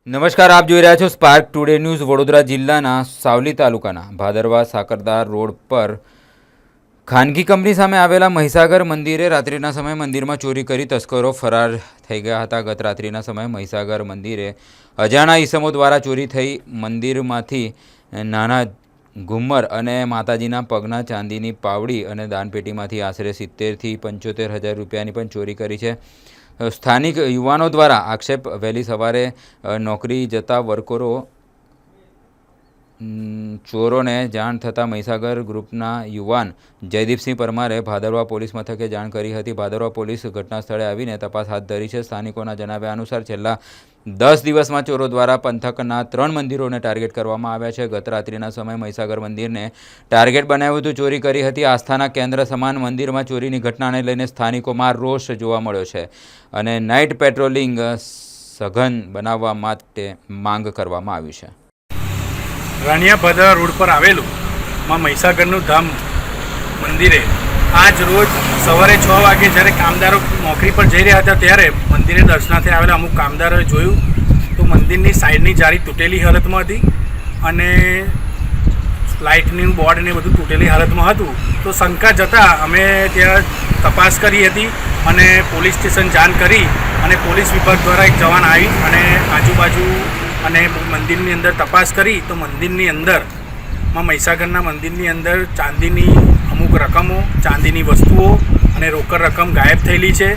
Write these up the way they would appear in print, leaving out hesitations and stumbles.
નમસ્કાર, આપ જોઈ રહ્યા છો સ્પાર્ક ટુડે ન્યૂઝ। વડોદરા જિલ્લાના સાવલી તાલુકાના ભાદરવા સાકરદાર રોડ પર ખાનગી કંપની સામે આવેલા મહીસાગર મંદિરે રાત્રિના સમયે મંદિરમાં ચોરી કરી તસ્કરો ફરાર થઈ ગયા હતા। ગત રાત્રિના સમયે મહીસાગર મંદિરે અજાણા ઈસમો દ્વારા ચોરી થઈ મંદિરમાંથી નાના ઘુમ્મર અને માતાજીના પગના ચાંદીની પાવડી અને દાનપેટીમાંથી આશરે 70,000 થી 75,000 રૂપિયાની પણ ચોરી કરી છે। સ્થાનિક યુવાનો દ્વારા આક્ષેપ વહેલી સવારે નોકરી જતા વર્કરો ચોરોને જાણ થતાં મહીસાગર ગ્રુપના યુવાન જયદીપસિંહ પરમારે ભાદરવા પોલીસ મથકે જાણ કરી હતી। ભાદરવા પોલીસ ઘટના સ્થળે આવીને તપાસ હાથ ધરી છે। સ્થાનિકોના જણાવ્યા અનુસાર છેલ્લા 10 દિવસમાં ચોરો દ્વારા પંથકના 3 મંદિરોને ટાર્ગેટ કરવામાં આવ્યા છે। ગત રાત્રિના સમયે મહીસાગર મંદિરને ટાર્ગેટ બનાવ્યું હતું, ચોરી કરી હતી। આસ્થાના કેન્દ્ર સમાન મંદિરમાં ચોરીની ઘટનાને લઈને સ્થાનિકોમાં રોષ જોવા મળ્યો છે અને નાઇટ પેટ્રોલિંગ સઘન બનાવવા માટે માંગ કરવામાં આવી છે। રાણિયા ભાદરવા રોડ પર આવેલું મહીસાગરનું ધામ મંદિરે આજ રોજ સવારે 6 વાગે જ્યારે કામદારો નોકરી પર જઈ રહ્યા હતા ત્યારે મંદિરે દર્શનાર્થે આવેલા અમુક કામદારોએ જોયું તો મંદિરની સાઈડની જાળી તૂટેલી હાલતમાં હતી અને લાઇટનું બોર્ડ ને બધું તૂટેલી હાલતમાં હતું। તો શંકા જતાં અમે ત્યાં તપાસ કરી હતી અને પોલીસ સ્ટેશન જાણ કરી અને પોલીસ વિભાગ દ્વારા એક જવાન આવી અને આજુબાજુ અને મંદિરની અંદર તપાસ કરી તો મંદિરની અંદર મહીસાગરના મંદિરની અંદર ચાંદીની અમુક રકમો, ચાંદીની વસ્તુઓ અને રોકડ રકમ ગાયબ થયેલી છે।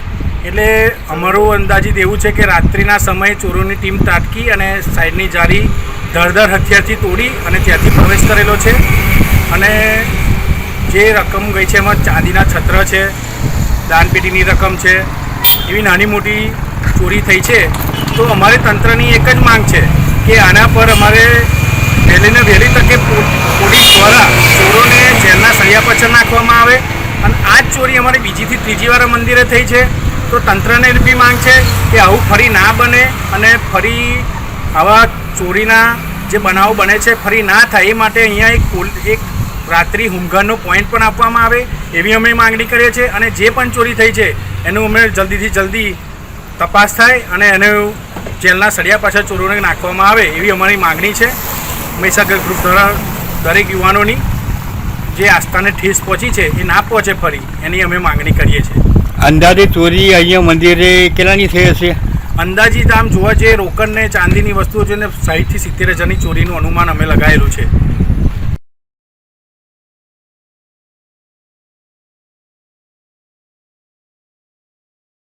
એટલે અમારું અંદાજિત એવું છે કે રાત્રિના સમયે ચોરોની ટીમ ત્રાટકી અને સાઈડની જાળી ધારદાર હથિયારથી તોડી અને ત્યાંથી પ્રવેશ કરેલો છે અને જે રકમ ગઈ છે એમાં ચાંદીના છત્ર છે, દાનપેટીની રકમ છે, એવી નાની મોટી ચોરી થઈ છે। તો અમારે તંત્રની એક જ માંગ છે કે આના પર અમારે વહેલી તકે પોલીસ દ્વારા ચોરોને જેલના સળિયા પાછળ નાખવામાં આવે અને આ જ ચોરી અમારી બીજીથી ત્રીજી વાર મંદિરે થઈ છે। તો તંત્રને બી માંગ છે કે આવું ફરી ના બને અને ફરી આવા ચોરીના જે બનાવો બને છે ફરી ના થાય એ માટે અહીંયા એક રાત્રિ હોમગાર્ડનો પોઈન્ટ પણ આપવામાં આવે એવી અમે માંગણી કરીએ છીએ અને જે પણ ચોરી થઈ છે એનું અમે જલ્દીથી જલ્દી તપાસ થાય અને એને જેલના સળિયા પાછળ ચોરોને નાખવામાં આવે એવી અમારી માંગણી છે। મહીસાગર ગ્રુપ દ્વારા દરેક યુવાનોની જે આસ્થાને ઠેસ પહોંચી છે એ ના પહોંચે ફરી એની અમે માંગણી કરીએ છીએ। અંદાજે ચોરી અહીંયા મંદિરે કેટલાની થઈ હશે? અંદાજિત આમ જોવા જઈએ રોકડ ને ચાંદીની વસ્તુઓ જોઈને 60,000 થી 70,000ની ચોરીનું અનુમાન અમે લગાવેલું છે।